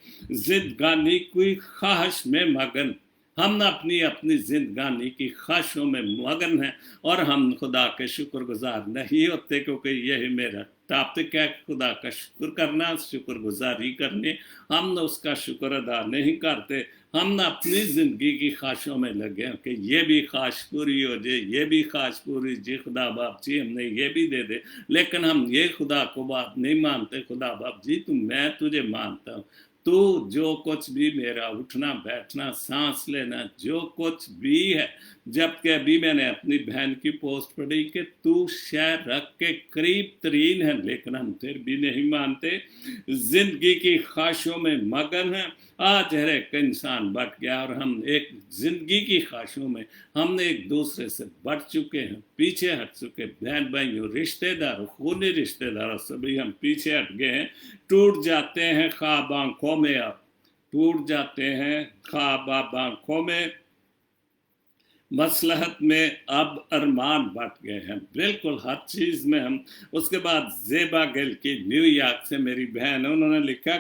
زندگانی کوئی خواہش میں مگن, ہم اپنی زندگانی کی خواہشوں میں مگن ہیں اور ہم خدا کے شکر گزار نہیں ہوتے کیونکہ یہی میرا ٹاپک ہے خدا کا شکر کرنا, شکر گزاری کرنے. ہم اس کا شکر ادا نہیں کرتے, ہم اپنی زندگی کی خواہشوں میں لگے ہیں کہ یہ بھی خواہش پوری ہو جائے, یہ بھی خواہش پوری جی خدا باپ جی ہم نے یہ بھی دے دے. لیکن ہم یہ خدا کو بات نہیں مانتے. خدا باپ جی میں تجھے مانتا ہوں, تو جو کچھ بھی میرا اٹھنا بیٹھنا سانس لینا جو کچھ بھی ہے. جبکہ ابھی میں نے اپنی بہن کی پوسٹ پڑھی کہ تو شہر رکھ کے قریب ترین ہے لیکن ہم پھر بھی نہیں مانتے, زندگی کی خواہشوں میں مگن ہیں. آج ہر ایک انسان بٹ گیا اور ہم ایک زندگی کی خواہشوں میں ہم نے ایک دوسرے سے بٹ چکے ہیں, پیچھے ہٹ چکے. بہن بھائیوں رشتے داروں خونی رشتے داروں سے بھی ہم پیچھے ہٹ گئے ہیں. ٹوٹ جاتے ہیں خواب آنکھوں میں, اب ٹوٹ جاتے ہیں خواب آنکھوں میں, مصلحت میں اب ارمان بٹ گئے ہیں بالکل ہر چیز میں ہم. اس کے بعد زیبا گل کی نیو یارک سے میری بہن انہوں نے لکھا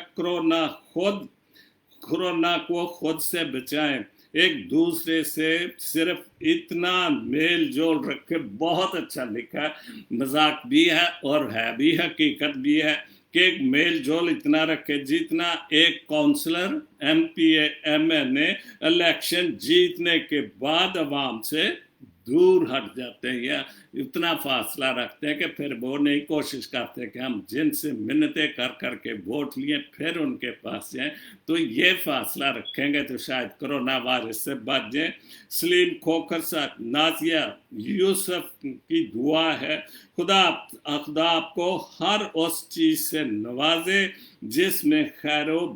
کورونا کو خود سے بچائیں, ایک دوسرے سے صرف اتنا میل جول رکھے. بہت اچھا لکھا, مذاق بھی ہے اور ہے بھی حقیقت بھی ہے کہ ایک میل جول اتنا رکھے جتنا ایک councillor M P A M N A election جیتنے کے بعد عوام سے دور ہٹ جاتے ہیں یا اتنا فاصلہ رکھتے ہیں کہ پھر وہ نہیں کوشش کرتے کہ ہم جن سے منتیں کر کر کے ووٹ لیے پھر ان کے پاس جائیں. تو یہ فاصلہ رکھیں گے تو شاید کرونا وائرس سے بچ جائیں. سلیم کھوکھر صاحب, نازیہ یوسف کی دعا ہے خدا آپ کو ہر اس چیز سے نوازے جس میں خیر و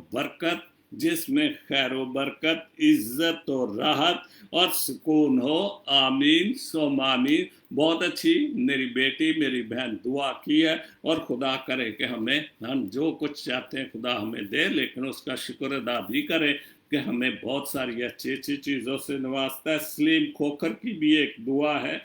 برکت, عزت و راحت اور سکون ہو. آمین سم آمین. بہت اچھی میری بیٹی میری بہن دعا کی ہے اور خدا کرے کہ ہم جو کچھ چاہتے ہیں خدا ہمیں دے, لیکن اس کا شکر ادا بھی کرے کہ ہمیں بہت ساری اچھی چیزوں سے نوازتا ہے. سلیم کھوکھر کی بھی ایک دعا ہے,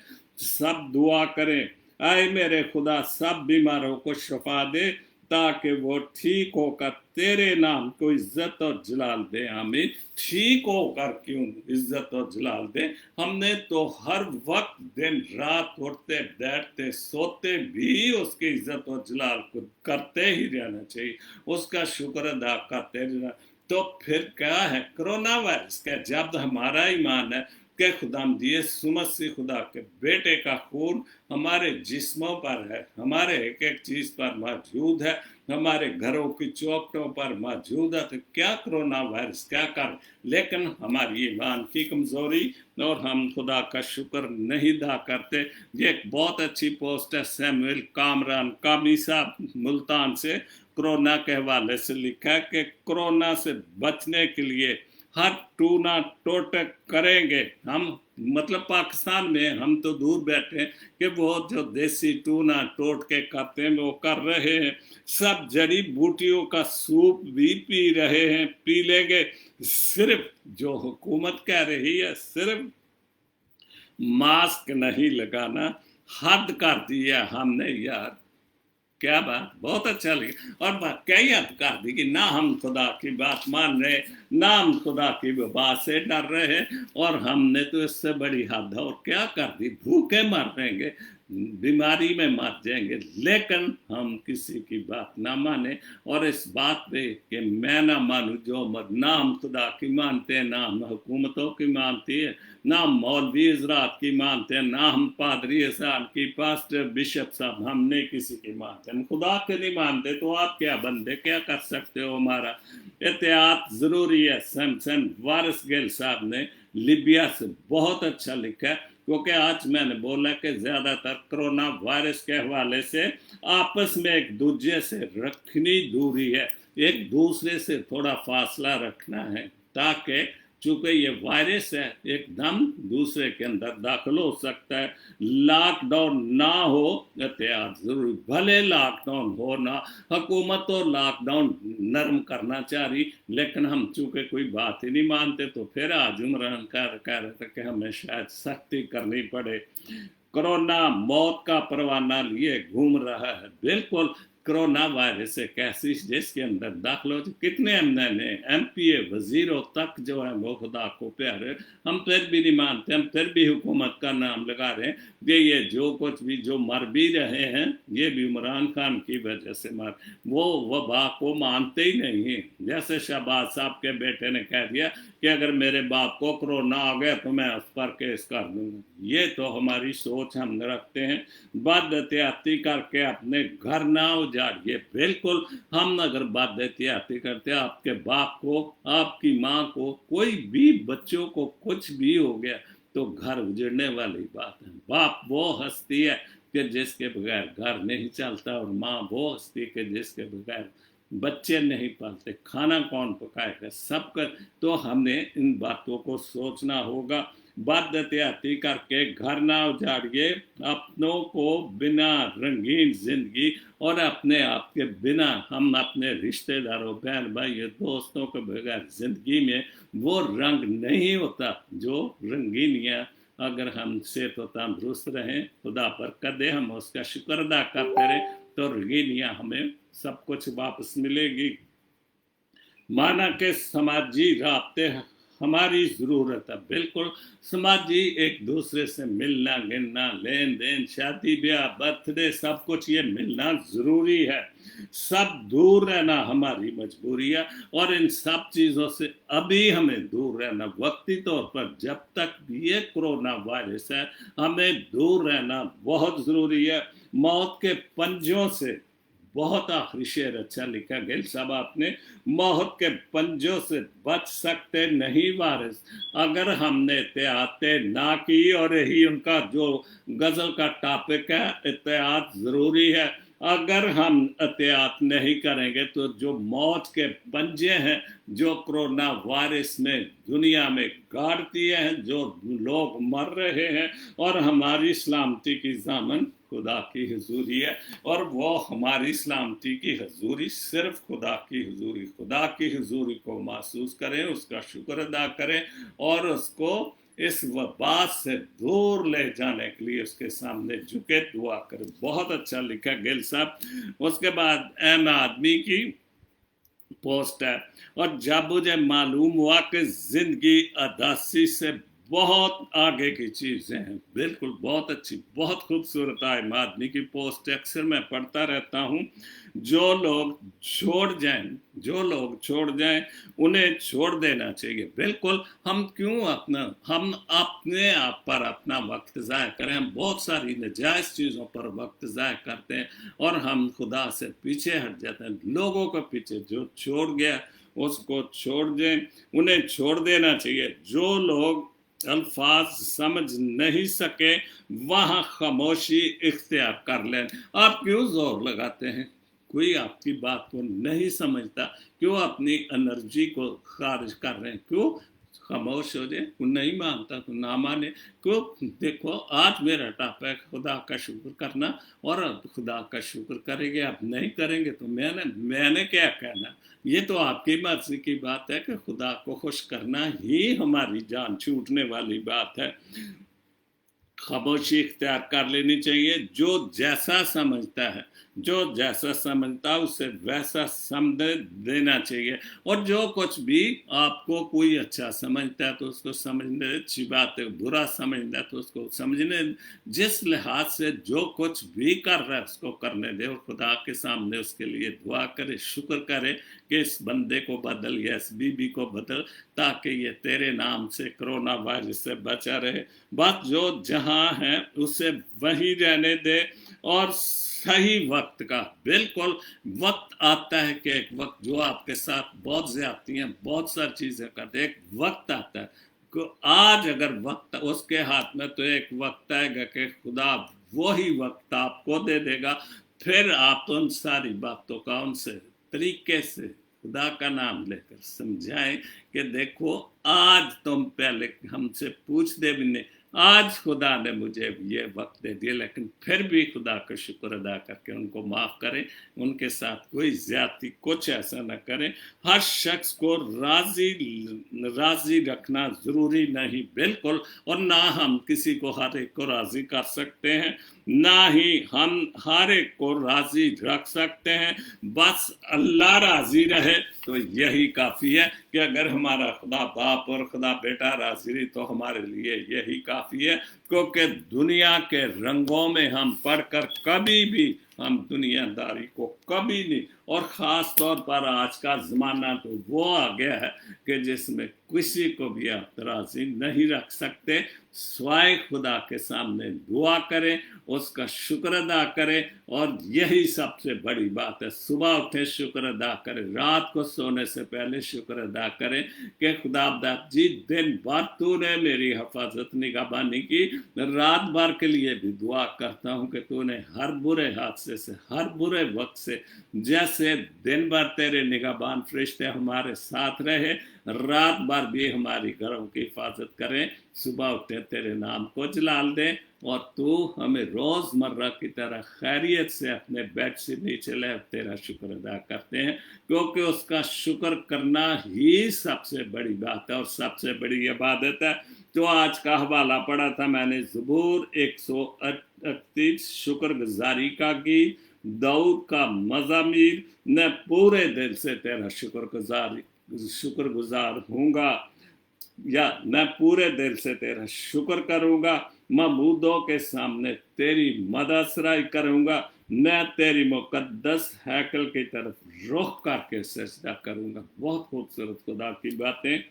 سب دعا کریں اے میرے خدا سب بیماروں کو شفا دے تاکہ وہ ٹھیک ہو کر تیرے نام کو عزت اور جلال دے. آمین. ٹھیک ہو کر کیوں عزت اور جلال دے, ہم نے تو ہر وقت دن رات اٹھتے بیٹھتے سوتے بھی اس کی عزت اور جلال کو کرتے ہی رہنا چاہیے, اس کا شکر ادا کرتے رہنا. تو پھر کیا ہے کرونا وائرس کا, جب ہمارا ایمان ہے کہ خدا یسوع مسیح خدا کے بیٹے کا خون ہمارے جسموں پر ہے, ہمارے ایک ایک چیز پر موجود ہے, ہمارے گھروں کی چوکٹوں پر موجود ہے, تو کیا کرونا وائرس کیا کر. لیکن ہماری ایمان کی کمزوری اور ہم خدا کا شکر نہیں ادا کرتے. یہ ایک بہت اچھی پوسٹ ہے سیموئل کامران کامی صاحب ملتان سے کرونا کے حوالے سے لکھا کہ کرونا سے بچنے کے لیے ہر ٹونا ٹوٹک کریں گے ہم. مطلب پاکستان میں ہم تو دور بیٹھے ہیں کہ وہ جو دیسی ٹونا ٹوٹ کے کرتے ہیں وہ کر رہے ہیں. سب جڑی بوٹیوں کا سوپ بھی پی رہے ہیں, پی لیں گے. صرف جو حکومت کہہ رہی ہے صرف ماسک نہیں لگانا, حد کر دیا ہم نے یار क्या बात, बहुत अच्छा लगा। और बात कई हद कर दी कि ना हम खुदा की बात मान रहे, ना हम खुदा की बात से डर रहे, और हमने तो इससे बड़ी हद और क्या कर दी, भूखे मर जाएंगे, बीमारी में मर जाएंगे, लेकिन हम किसी की बात ना माने। और इस बात पे कि मैं ना मानूं, जो ना हम खुदा की मानते हैं, ना हम हुकूमतों की मानती है, ना हम मौलवी हजरात की मानते हैं, ना हम पादरी साहब की, पास्टर बिशप साहब, हमने किसी की मानते, हम खुदा के नहीं मानते। तो आप क्या बंदे क्या कर सकते हो? हमारा एहतियात जरूरी है। सैमसन वारिस गिल साहब ने लिबिया से बहुत अच्छा लिखा है, क्योंकि आज मैंने बोला कि ज्यादातर कोरोना वायरस के हवाले से आपस में एक दूसरे से रखनी दूरी है, एक दूसरे से थोड़ा फासला रखना है, ताकि चूंकि ये वायरस है एकदम दूसरे के अंदर दाखिल हो सकता है। लॉकडाउन ना हो, एहतियात जरूरी, भले लॉकडाउन हो ना, हुकूमत तो लॉकडाउन नरम करना चाह रही, लेकिन हम चूंकि कोई बात ही नहीं मानते, तो फिर आज उमरान कह रहे थे कि हमें शायद सख्ती करनी पड़े। कोरोना मौत का परवाना लिए घूम रहा है। बिल्कुल, कोरोना वायरस एक ऐसी जिसके अंदर दाखिल हो, कितने MPA वजीरों तक जो है वो खुदा को प्यारे, हम फिर भी नहीं मानते, हम फिर भी हुकूमत का नाम लगा रहे हैं कि ये जो कुछ भी जो मर भी रहे हैं, ये भी इमरान खान की वजह से मर, वो वबा को मानते ही नहीं है। जैसे शहबाज साहब के बेटे ने कह दिया कि अगर मेरे बाप को कोरोना आ गया तो मैं उस पर केस कर दूंगा। ये तो हमारी सोच हम रखते हैं, बद एहतियाती करके अपने घर ना उजाड़िए। बिल्कुल, हम अगर बद एहतियाती करते, आपके बाप को, आपकी माँ को, कोई भी बच्चों को कुछ भी हो गया तो घर उजड़ने वाली बात है। बाप वो हस्ती है कि जिसके बगैर घर नहीं चलता, और माँ वो हस्ती के जिसके बगैर बच्चे नहीं पालते। खाना कौन पकाएगा? सबका। तो हमने इन बातों को सोचना होगा, बद एहतियाती करके घर ना उजाड़िए, अपनों को बिना रंगीन जिंदगी और अपने आप के बिना, हम अपने रिश्तेदारों, बहन भाइयों, दोस्तों के बगैर जिंदगी में वो रंग नहीं होता जो रंगीनियाँ। अगर हम सेहत व तंदुरुस्त रहें, खुदा बरकत दे, हम उसका शुक्र अदा करते रहें, तो रंगीनियाँ हमें सब कुछ वापस मिलेगी। माना के समाजी राब्ते हमारी ज़रूरत है। बिल्कुल, समाजी एक दूसरे से मिलना गिलना, लेन देन, शादी ब्याह, बर्थडे, सब कुछ ये मिलना ज़रूरी है। सब दूर रहना हमारी मजबूरी है, और इन सब चीज़ों से अभी हमें दूर रहना, वक्ती तौर पर जब तक ये कोरोना वायरस है, हमें दूर रहना बहुत ज़रूरी है। मौत के पंजों से, बहुत आखिरी शेर अच्छा लिखा गिल साहब आपने, मौत के पंजों से बच सकते नहीं वारिस, अगर हमने एहतियात ना की। और यही उनका जो गजल का टॉपिक है, एहतियात जरूरी है। अगर हम एहतियात नहीं करेंगे तो जो मौत के पंजे हैं, जो कोरोना वायरस ने दुनिया में गाड़ दिए हैं, जो लोग मर रहे हैं, और हमारी सलामती की ज़ामन खुदा की हजूरी है। और वो हमारी सलामती की हजूरी सिर्फ खुदा की हजूरी, खुदा की हजूरी को महसूस करें, उसका शुक्र अदा करें, और उसको इस वबा से दूर ले जाने के लिए उसके सामने झुके दुआ करें। बहुत अच्छा लिखा गिल साहब। उसके बाद अहम आदमी की पोस्ट है, और जब मुझे मालूम हुआ कि जिंदगी अदासी से बहुत आगे की चीज़ें हैं। बिल्कुल, बहुत अच्छी, बहुत खूबसूरत आयम आदमी की पोस्ट अक्सर मैं पढ़ता रहता हूँ। जो लोग छोड़ जाएं, जो लोग छोड़ जाएं, उन्हें छोड़ देना चाहिए। बिल्कुल, हम अपने आप पर अपना वक्त ज़ाया करें? हम बहुत सारी नाजायज़ चीज़ों पर वक्त ज़ाया करते हैं, और हम खुदा से पीछे हट जाते हैं। लोगों को पीछे जो छोड़ गया उसको छोड़ दें, उन्हें छोड़ देना चाहिए। जो लोग अल्फाज समझ नहीं सके वहाँ खामोशी इख्तियार कर लें। आप क्यों जोर लगाते हैं? कोई आपकी बात को नहीं समझता, क्यों अपनी एनर्जी को खारिज कर रहे हैं? क्यों खामोश हो जाए? कोई नहीं मानता तो ना माने। क्यों? देखो, आज मेरा टॉपिक खुदा का शुक्र करना, और अब खुदा का शुक्र करेंगे, आप नहीं करेंगे तो मैंने क्या कहना? ये तो आपकी मर्जी की बात है कि खुदा को खुश करना ही हमारी जान छूटने वाली बात है। खामोशी इख्तियार कर लेनी चाहिए। जो जैसा समझता है, जो जैसा समझता है उसे वैसा समझ देना चाहिए। और जो कुछ भी आपको कोई अच्छा समझता है तो उसको समझने, अच्छी बात है, बुरा समझता है तो उसको समझने, जिस लिहाज से जो कुछ भी कर रहा है उसको करने दे, और खुदा के सामने उसके लिए दुआ करे, शुक्र करे कि इस बंदे को बदल या इस बीबी को बदल, ताकि ये तेरे नाम से कोरोना वायरस से बचा रहे। बात जो जहां है उसे वहीं रहने दे। और सही वक्त का, बिल्कुल वक्त आता है कि एक वक्त जो आपके साथ बहुत ज्यादतियां, बहुत सारी चीजें करते, एक वक्त आता है आज अगर वक्त उसके हाथ में, तो एक वक्त आएगा कि खुदा वही वक्त आपको दे देगा। फिर आप उन सारी बातों का उनसे तरीके से खुदा का नाम लेकर समझाएं कि देखो आज तुम पहले हमसे पूछते भी नहीं, आज खुदा ने मुझे ये वक्त दे दिया, लेकिन फिर भी खुदा का शुक्र अदा करके उनको माफ़ करें, उनके साथ कोई ज्यादती कुछ ऐसा न करें। हर शख्स को राजी रखना ज़रूरी नहीं, बिल्कुल, और ना हम किसी को हर एक को राज़ी कर सकते हैं, ना ही हम हर एक को राज़ी रख सकते हैं। बस अल्लाह राज़ी रहे तो यही काफ़ी है कि अगर हमारा खुदा बाप और खुदा बेटा राज़ी रही तो हमारे लिए यही काफ़ी है। क्योंकि दुनिया के रंगों में हम पढ़कर कभी भी हम दुनियादारी को कभी नहीं, और ख़ास तौर पर आज का ज़माना तो वो आ गया है कि जिसमें किसी को भी आप राज़ी नहीं रख सकते। स्वाय खुदा के सामने दुआ करें, उसका शुक्र अदा करें, और यही सबसे बड़ी बात है। सुबह उठे शुक्र अदा करें, रात को सोने से पहले शुक्र अदा करें कि खुदा जी दिन भर तूने मेरी हिफाजत निगहबानी की, रात भर के लिए भी दुआ करता हूँ कि तूने हर बुरे हादसे से, हर बुरे वक्त से, जैसे दिन भर तेरे निगहबान फरिश्ते हमारे साथ रहे, रात भर भी हमारी घरों की हिफाजत करें। सुबह उठे तेरे नाम को जलाल दें, और तू हमें रोज़मर्रा की तरह खैरियत से अपने बेड से नीचे ले तेरा शुक्र अदा करते हैं, क्योंकि उसका शुक्र करना ही सबसे बड़ी बात है और सबसे बड़ी इबादत है। तो आज का हवाला पढ़ा था मैंने, ज़बूर 138 शुक्रगुजारी का गीत, दाऊद का मज़ामीर, मैं पूरे दिल से तेरा शुक्रगुजार हूँगा, या मैं पूरे दिल से तेरा शुक्र करूँगा, महमूदों के सामने तेरी मदसराई करूँगा, मैं तेरी मुकद्दस हैकल की तरफ रुख करके सजदा करूँगा। बहुत खूबसूरत खुदा की बातें।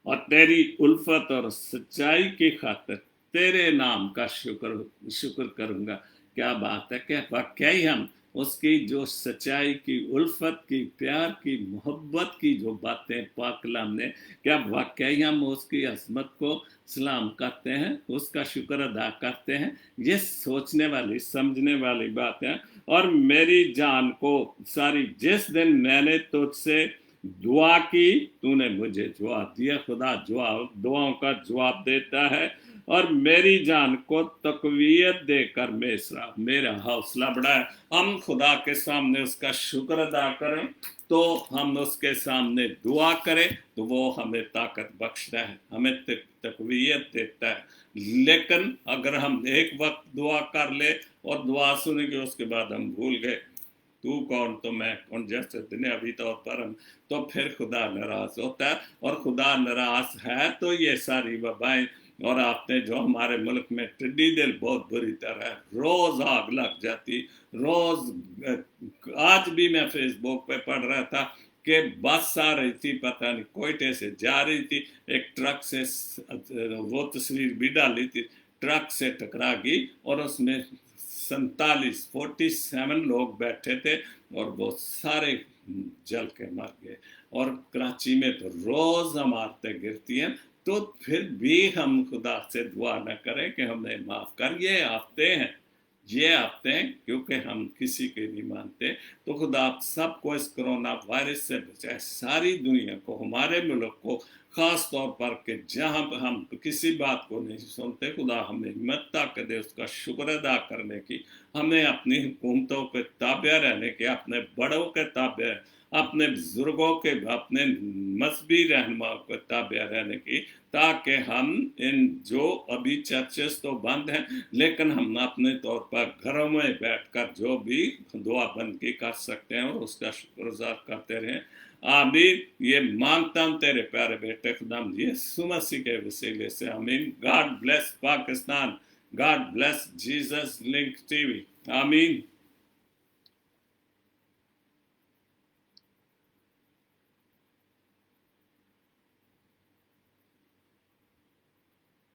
और तेरी उल्फत और सच्चाई की खातिर तेरे नाम का शुक्र करूँगा। क्या बात है, क्या वाकई हम उसकी जो सच्चाई की, उल्फत की, प्यार की, मोहब्बत की जो बातें पाक कलाम ने, क्या वाकई हम उसकी अजमत को सलाम करते हैं, उसका शुक्र अदा करते हैं। ये सोचने वाली, समझने वाली बात है। और मेरी जान को सारी, जिस दिन मैंने तुझसे दुआ की तूने मुझे जवाब दिया। खुदा जवाब, दुआओं का जवाब देता है। और मेरी जान को तकवीयत देकर मेरा हौसला बढ़ाए। हम खुदा के सामने उसका शुक्र अदा करें, तो हम उसके सामने दुआ करें तो वो हमें ताकत बख्शता है, हमें तकवीयत देता है। लेकिन अगर हम एक वक्त दुआ कर ले और दुआ सुनेंगे उसके बाद हम भूल गए तू कौन तो मैं कौन, जैसे दुनियावी तौर पर हम, तो फिर खुदा नाराज होता है। और खुदा नाराज है तो ये सारी वबाएं, और आपने जो हमारे मुल्क में टिड्डी दिल बहुत बुरी तरह रोज आग लग जाती, रोज। आज भी मैं फेसबुक पे पढ़ रहा था कि बस आ रही थी, पता नहीं कोयटे से जा रही थी, एक ट्रक से, वो तस्वीर भी डाली थी, ट्रक से टकरा गई और उसमें 47 लोग बैठे थे और वो सारे जल के मर गए। और कराची में तो रोज इमारतें गिरती हैं, तो फिर भी हम खुदा से दुआ न करें कि हमें माफ कर। ये आते हैं क्योंकि हम किसी के नहीं मानते। तो खुदा आप सबको इस कोरोना वायरस से बचाए, सारी दुनिया को, हमारे मुल्क को خاص طور پر کہ جہاں پہ ہم کسی بات کو نہیں سنتے، خدا ہمیں ہمت طاقت دے اس کا شکر ادا کرنے کی، ہمیں اپنی حکومتوں کے تابع رہنے کی، اپنے بڑوں کے تابع، اپنے بزرگوں کے، اپنے مذہبی رہنماؤں کے تابع رہنے کی، تاکہ ہم ان جو ابھی چرچز تو بند ہیں لیکن ہم اپنے طور پر گھروں میں بیٹھ کر جو بھی دعا بندگی کر سکتے ہیں اور اس کا شکر گزار کرتے رہیں۔ آمین۔ یہ مانگتا ہوں تیرے پیارے بیٹے خدام یسوع مسیح کے وسیلے سے، آمین۔ God bless Pakistan, God bless Jesus link T V, آمین۔